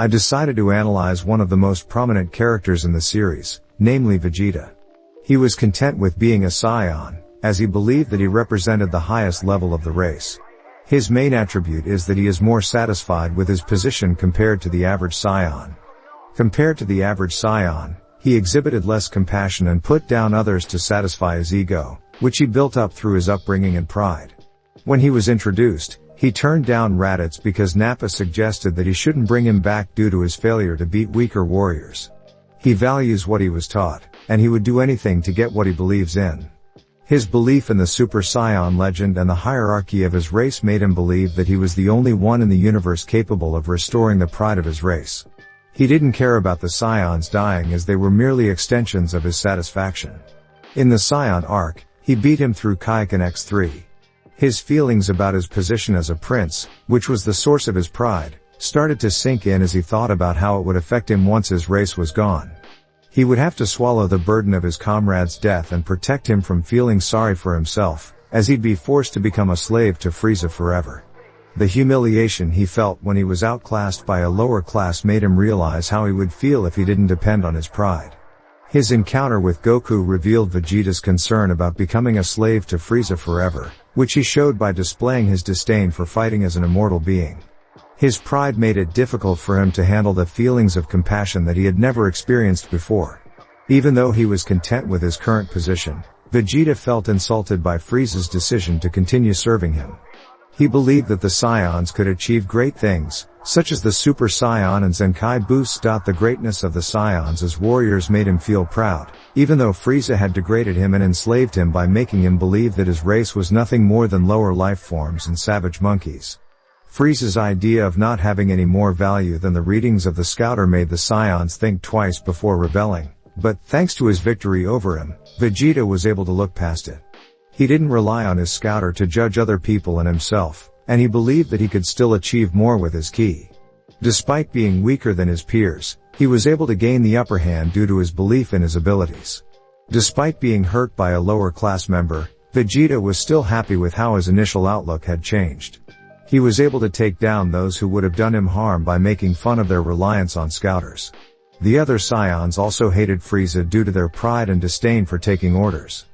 I decided to analyze one of the most prominent characters in the series, namely Vegeta. He was content with being a Saiyan, as he believed that he represented the highest level of the race. His main attribute is that he is more satisfied with his position compared to the average Saiyan. Compared to the average Saiyan, he exhibited less compassion and put down others to satisfy his ego, which he built up through his upbringing and pride. When he was introduced, he turned down Raditz because Nappa suggested that he shouldn't bring him back due to his failure to beat weaker warriors. He values what he was taught, and he would do anything to get what he believes in. His belief in the Super Saiyan legend and the hierarchy of his race made him believe that he was the only one in the universe capable of restoring the pride of his race. He didn't care about the Saiyans dying as they were merely extensions of his satisfaction. In the Saiyan arc, he beat him through Kaioken X3. His feelings about his position as a prince, which was the source of his pride, started to sink in as he thought about how it would affect him once his race was gone. He would have to swallow the burden of his comrade's death and protect him from feeling sorry for himself, as he'd be forced to become a slave to Frieza forever. The humiliation he felt when he was outclassed by a lower class made him realize how he would feel if he didn't depend on his pride. His encounter with Goku revealed Vegeta's concern about becoming a slave to Frieza forever, which he showed by displaying his disdain for fighting as an immortal being. His pride made it difficult for him to handle the feelings of compassion that he had never experienced before. Even though he was content with his current position, Vegeta felt insulted by Frieza's decision to continue serving him. He believed that the Saiyans could achieve great things, such as the Super Saiyan and Zenkai boosts. The greatness of the Saiyans as warriors made him feel proud, even though Frieza had degraded him and enslaved him by making him believe that his race was nothing more than lower life forms and savage monkeys. Frieza's idea of not having any more value than the readings of the Scouter made the Saiyans think twice before rebelling, but thanks to his victory over him, Vegeta was able to look past it. He didn't rely on his Scouter to judge other people and himself, and he believed that he could still achieve more with his ki. Despite being weaker than his peers, he was able to gain the upper hand due to his belief in his abilities. Despite being hurt by a lower class member, Vegeta was still happy with how his initial outlook had changed. He was able to take down those who would have done him harm by making fun of their reliance on Scouters. The other Saiyans also hated Frieza due to their pride and disdain for taking orders.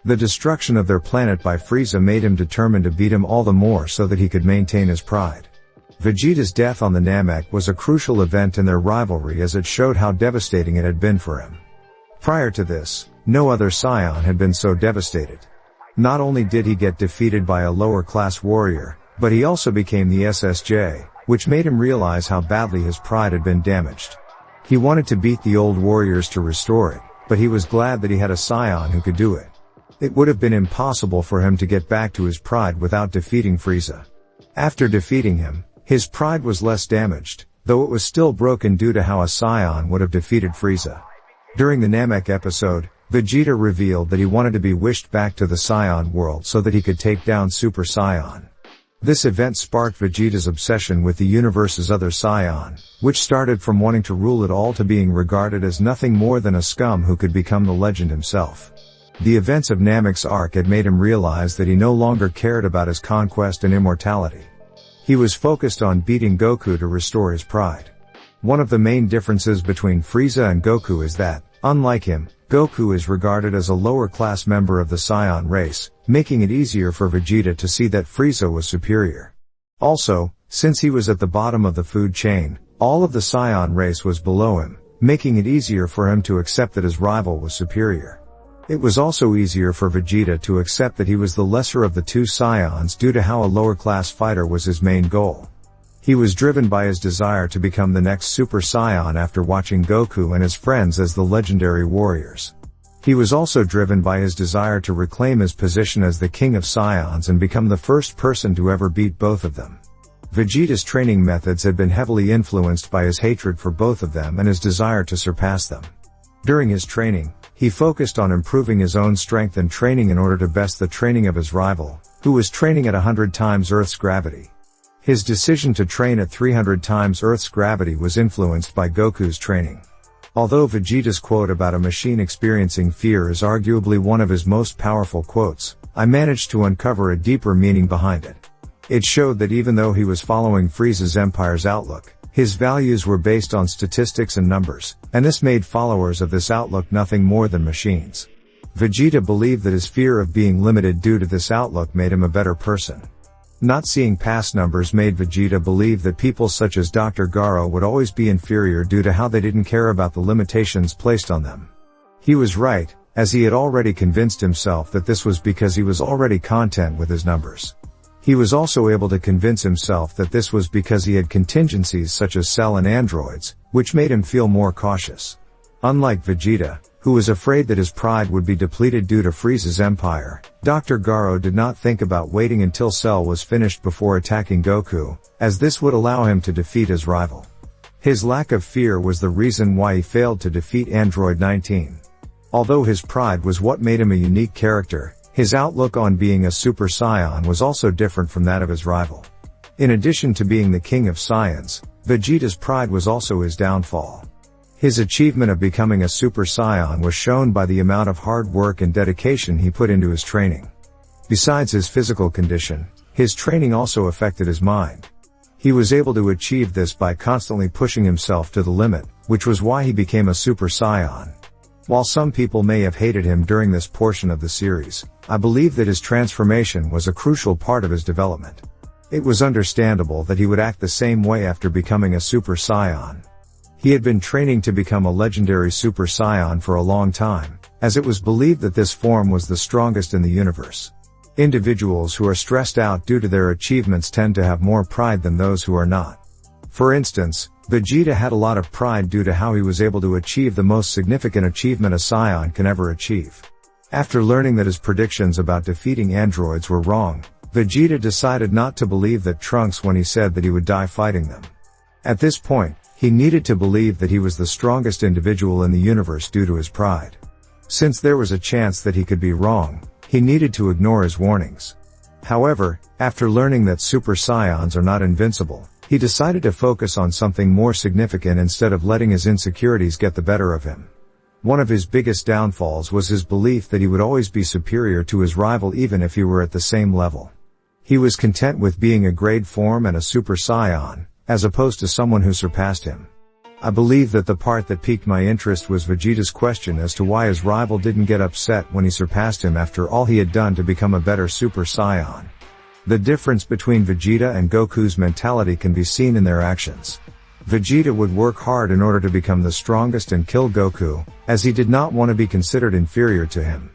The destruction of their planet by Frieza made him determined to beat him all the more so that he could maintain his pride. Vegeta's death on the Namek was a crucial event in their rivalry as it showed how devastating it had been for him. Prior to this, no other Saiyan had been so devastated. Not only did he get defeated by a lower class warrior, but he also became the SSJ, which made him realize how badly his pride had been damaged. He wanted to beat the old warriors to restore it, but he was glad that he had a Saiyan who could do it. It would have been impossible for him to get back to his pride without defeating Frieza. After defeating him, his pride was less damaged, though it was still broken due to how a Saiyan would have defeated Frieza. During the Namek episode, Vegeta revealed that he wanted to be wished back to the Saiyan world so that he could take down Super Saiyan. This event sparked Vegeta's obsession with the universe's other Saiyan, which started from wanting to rule it all to being regarded as nothing more than a scum who could become the legend himself. The events of Namek's arc had made him realize that he no longer cared about his conquest and immortality. He was focused on beating Goku to restore his pride. One of the main differences between Frieza and Goku is that, unlike him, Goku is regarded as a lower-class member of the Saiyan race, making it easier for Vegeta to see that Frieza was superior. Also, since he was at the bottom of the food chain, all of the Saiyan race was below him, making it easier for him to accept that his rival was superior. It was also easier for Vegeta to accept that he was the lesser of the two Saiyans due to how a lower-class fighter was his main goal. He was driven by his desire to become the next Super Saiyan after watching Goku and his friends as the legendary warriors. He was also driven by his desire to reclaim his position as the King of Saiyans and become the first person to ever beat both of them. Vegeta's training methods had been heavily influenced by his hatred for both of them and his desire to surpass them. During his training, he focused on improving his own strength and training in order to best the training of his rival, who was training at 100 times Earth's gravity. His decision to train at 300 times Earth's gravity was influenced by Goku's training. Although Vegeta's quote about a machine experiencing fear is arguably one of his most powerful quotes, I managed to uncover a deeper meaning behind it. It showed that even though he was following Frieza's empire's outlook, His values were based on statistics and numbers, and this made followers of this outlook nothing more than machines. Vegeta believed that his fear of being limited due to this outlook made him a better person. Not seeing past numbers made Vegeta believe that people such as Dr. Garo would always be inferior due to how they didn't care about the limitations placed on them. He was right, as he had already convinced himself that this was because he was already content with his numbers. He was also able to convince himself that this was because he had contingencies such as Cell and androids, which made him feel more cautious. Unlike Vegeta, who was afraid that his pride would be depleted due to Frieza's empire, Dr. Garo did not think about waiting until Cell was finished before attacking Goku, as this would allow him to defeat his rival. His lack of fear was the reason why he failed to defeat Android 19. Although his pride was what made him a unique character, his outlook on being a Super Saiyan was also different from that of his rival. In addition to being the king of Saiyans, Vegeta's pride was also his downfall. His achievement of becoming a Super Saiyan was shown by the amount of hard work and dedication he put into his training. Besides his physical condition, his training also affected his mind. He was able to achieve this by constantly pushing himself to the limit, which was why he became a Super Saiyan. While some people may have hated him during this portion of the series, I believe that his transformation was a crucial part of his development. It was understandable that he would act the same way after becoming a Super Saiyan. He had been training to become a legendary Super Saiyan for a long time, as it was believed that this form was the strongest in the universe. Individuals who are stressed out due to their achievements tend to have more pride than those who are not. For instance, Vegeta had a lot of pride due to how he was able to achieve the most significant achievement a Saiyan can ever achieve. After learning that his predictions about defeating androids were wrong, Vegeta decided not to believe that Trunks when he said that he would die fighting them. At this point, he needed to believe that he was the strongest individual in the universe due to his pride. Since there was a chance that he could be wrong, he needed to ignore his warnings. However, after learning that Super Saiyans are not invincible, he decided to focus on something more significant instead of letting his insecurities get the better of him. One of his biggest downfalls was his belief that he would always be superior to his rival even if he were at the same level. He was content with being a grade form and a Super Saiyan, as opposed to someone who surpassed him. I believe that the part that piqued my interest was Vegeta's question as to why his rival didn't get upset when he surpassed him after all he had done to become a better Super Saiyan. The difference between Vegeta and Goku's mentality can be seen in their actions. Vegeta would work hard in order to become the strongest and kill Goku, as he did not want to be considered inferior to him.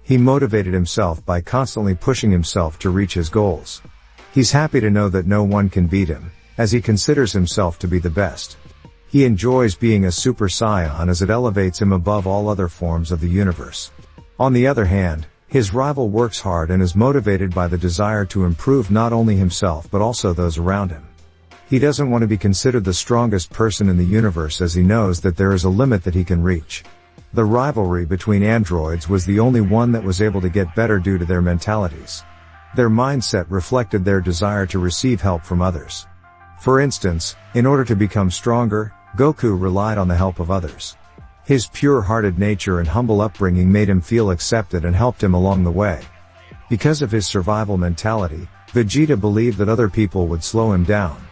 He motivated himself by constantly pushing himself to reach his goals. He's happy to know that no one can beat him, as he considers himself to be the best. He enjoys being a Super Saiyan as it elevates him above all other forms of the universe. On the other hand, his rival works hard and is motivated by the desire to improve not only himself but also those around him. He doesn't want to be considered the strongest person in the universe as he knows that there is a limit that he can reach. The rivalry between androids was the only one that was able to get better due to their mentalities. Their mindset reflected their desire to receive help from others. For instance, in order to become stronger, Goku relied on the help of others. His pure-hearted nature and humble upbringing made him feel accepted and helped him along the way. Because of his survival mentality, Vegeta believed that other people would slow him down.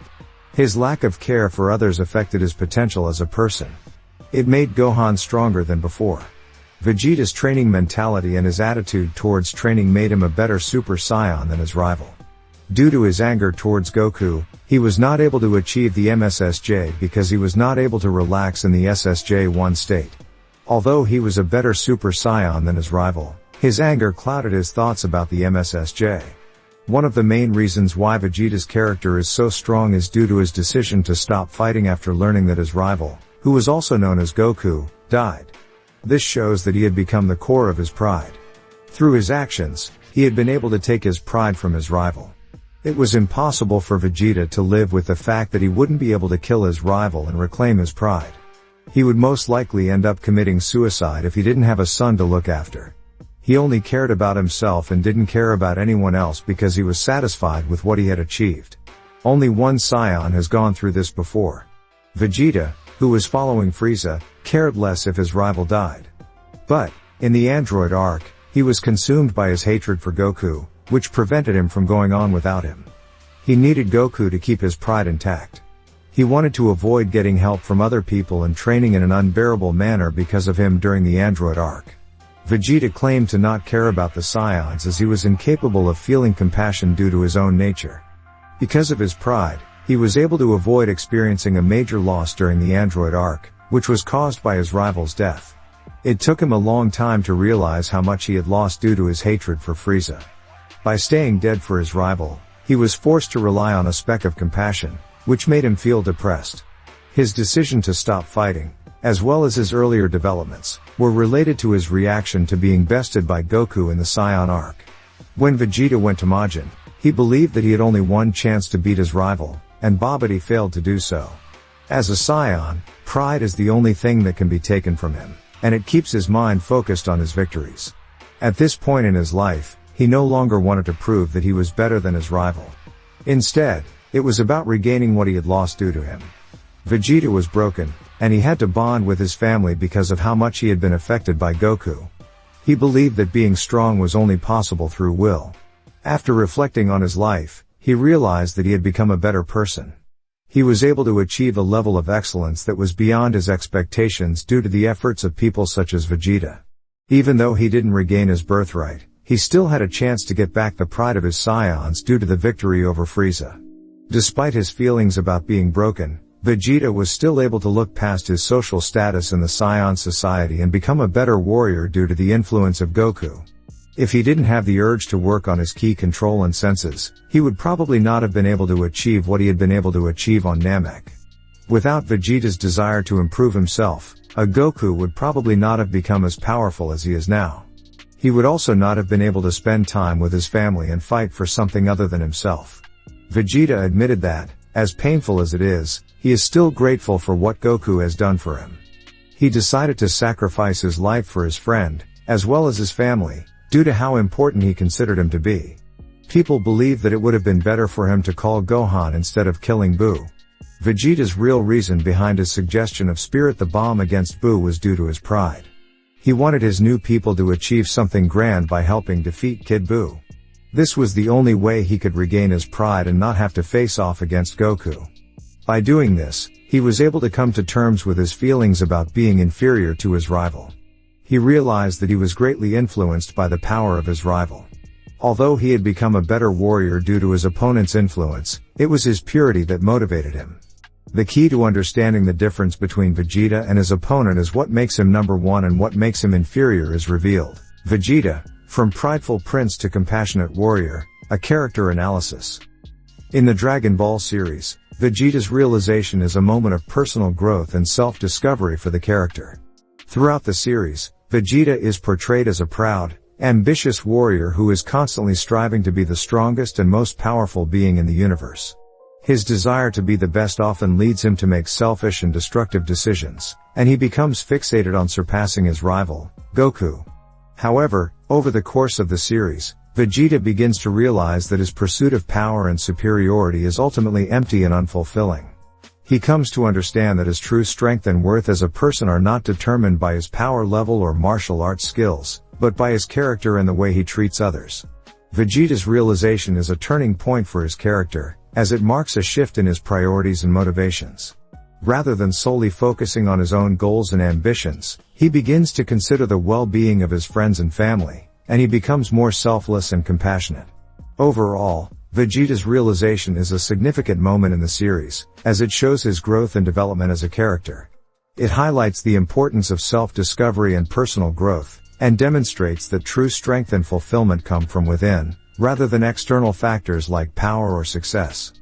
His lack of care for others affected his potential as a person. It made Gohan stronger than before. Vegeta's training mentality and his attitude towards training made him a better Super Saiyan than his rival. Due to his anger towards Goku, he was not able to achieve the MSSJ because he was not able to relax in the SSJ-1 state. Although he was a better Super Saiyan than his rival, his anger clouded his thoughts about the MSSJ. One of the main reasons why Vegeta's character is so strong is due to his decision to stop fighting after learning that his rival, who was also known as Goku, died. This shows that he had become the core of his pride. Through his actions, he had been able to take his pride from his rival. It was impossible for Vegeta to live with the fact that he wouldn't be able to kill his rival and reclaim his pride. He would most likely end up committing suicide if he didn't have a son to look after. He only cared about himself and didn't care about anyone else because he was satisfied with what he had achieved. Only one Saiyan has gone through this before. Vegeta, who was following Frieza, cared less if his rival died. But, in the android arc, he was consumed by his hatred for Goku, which prevented him from going on without him. He needed Goku to keep his pride intact. He wanted to avoid getting help from other people and training in an unbearable manner because of him during the android arc. Vegeta claimed to not care about the Saiyans as he was incapable of feeling compassion due to his own nature. Because of his pride, he was able to avoid experiencing a major loss during the android arc, which was caused by his rival's death. It took him a long time to realize how much he had lost due to his hatred for Frieza. By staying dead for his rival, he was forced to rely on a speck of compassion, which made him feel depressed. His decision to stop fighting, as well as his earlier developments, were related to his reaction to being bested by Goku in the Saiyan arc. When Vegeta went to Majin, he believed that he had only one chance to beat his rival, and Babidi failed to do so. As a Saiyan, pride is the only thing that can be taken from him, and it keeps his mind focused on his victories. At this point in his life, he no longer wanted to prove that he was better than his rival. Instead, it was about regaining what he had lost due to him. Vegeta was broken, and he had to bond with his family because of how much he had been affected by Goku. He believed that being strong was only possible through will. After reflecting on his life, he realized that he had become a better person. He was able to achieve a level of excellence that was beyond his expectations due to the efforts of people such as Vegeta. Even though he didn't regain his birthright, he still had a chance to get back the pride of his Saiyans due to the victory over Frieza. Despite his feelings about being broken, Vegeta was still able to look past his social status in the Saiyan society and become a better warrior due to the influence of Goku. If he didn't have the urge to work on his ki control and senses, he would probably not have been able to achieve what he had been able to achieve on Namek. Without Vegeta's desire to improve himself, a Goku would probably not have become as powerful as he is now. He would also not have been able to spend time with his family and fight for something other than himself. Vegeta admitted that, as painful as it is, he is still grateful for what Goku has done for him. He decided to sacrifice his life for his friend, as well as his family, due to how important he considered him to be. People believe that it would have been better for him to call Gohan instead of killing Buu. Vegeta's real reason behind his suggestion of Spirit the Bomb against Buu was due to his pride. He wanted his new people to achieve something grand by helping defeat Kid Buu. This was the only way he could regain his pride and not have to face off against Goku. By doing this, he was able to come to terms with his feelings about being inferior to his rival. He realized that he was greatly influenced by the power of his rival. Although he had become a better warrior due to his opponent's influence, it was his purity that motivated him. The key to understanding the difference between Vegeta and his opponent is what makes him number one and what makes him inferior is revealed. Vegeta, from Prideful Prince to Compassionate Warrior, a character analysis. In the Dragon Ball series, Vegeta's realization is a moment of personal growth and self-discovery for the character. Throughout the series, Vegeta is portrayed as a proud, ambitious warrior who is constantly striving to be the strongest and most powerful being in the universe. His desire to be the best often leads him to make selfish and destructive decisions, and he becomes fixated on surpassing his rival, Goku. However, over the course of the series, Vegeta begins to realize that his pursuit of power and superiority is ultimately empty and unfulfilling. He comes to understand that his true strength and worth as a person are not determined by his power level or martial arts skills, but by his character and the way he treats others. Vegeta's realization is a turning point for his character, as it marks a shift in his priorities and motivations. Rather than solely focusing on his own goals and ambitions, he begins to consider the well-being of his friends and family, and he becomes more selfless and compassionate. Overall, Vegeta's realization is a significant moment in the series, as it shows his growth and development as a character. It highlights the importance of self-discovery and personal growth, and demonstrates that true strength and fulfillment come from within, rather than external factors like power or success.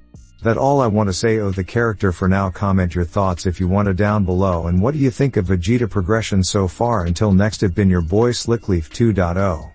That's all I want to say of the character for now. Comment your thoughts if you want to down below, and what do you think of Vegeta progression so far. Until next, it's been your boy Slickleaf 2.0.